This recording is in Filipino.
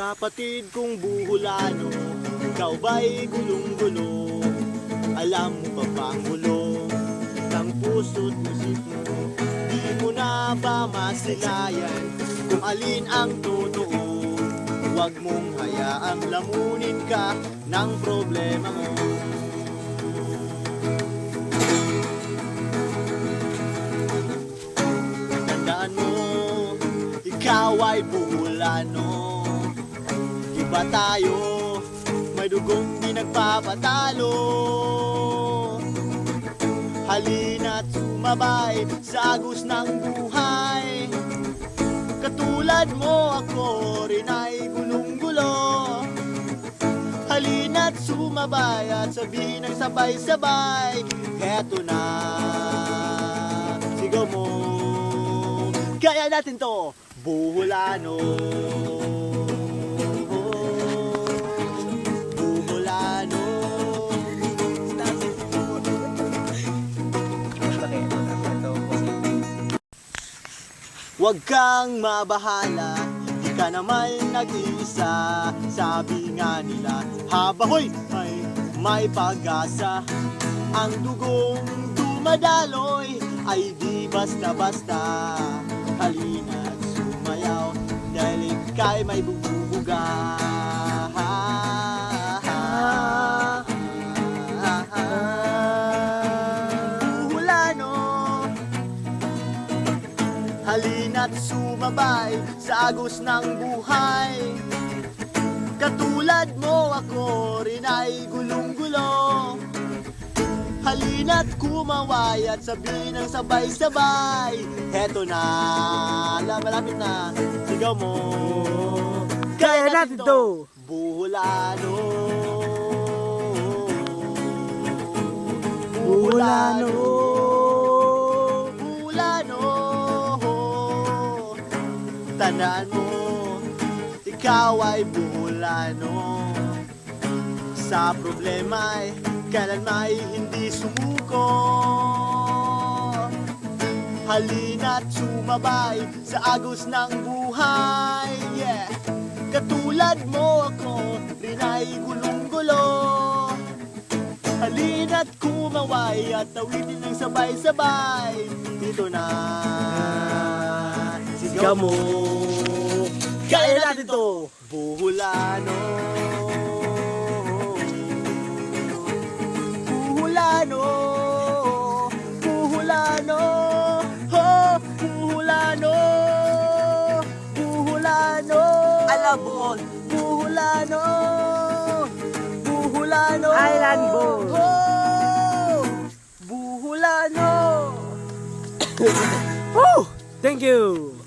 Kapatid kong buhulano, ikaw ba'y gulong-gulo? Alam mo pa bang gulo ng puso't isip mo? Di mo na ba masilayan kung alin ang totoo? Huwag mong hayaang lamunin ka ng problema mo. Tandaan mo, ikaw ay buhulano. Iba tayo, may dugong di nagpapatalo. Halina't sumabay sa agos ng buhay. Katulad mo ako rin ay gulong-gulo. Halina't sumabay at sabihin ng sabay-sabay, heto na, sigaw mo. Kaya natin to, buhulano. Buhulano. Huwag kang mabahala, di ka naman nag-iisa. Sabi nga nila, habahoy ay may pag-asa. Ang dugong dumadaloy ay di basta-basta. Halina't sumayaw dahil ika'y may bubuga. Buhulano, halina't sumabay sa agos ng buhay. Katulad mo ako rin ay gulong-gulo. Halina't kumaway at sabihin ng sabay-sabay, heto na, malapit na, sigaw mo. Kaya natin to, buhulano. buhulano. Buhulano. Tandaan mo, ikaw ay buhulano. Sa problema'y kailan may hindi sumuko. Halina't sumabay sa agos ng buhay. Yeah. Katulad mo ako rin ay gulong-gulo. Halina't kumaway at tawitin ng sabay-sabay. Dito na, sigaw mo. Kaya natin to, buhulano. Buhulano, buhulano, oh, buhulano, buhulano. Alabon, Buhulano, buhulano. Island ball. Oh, buhulano. Woo! Thank you.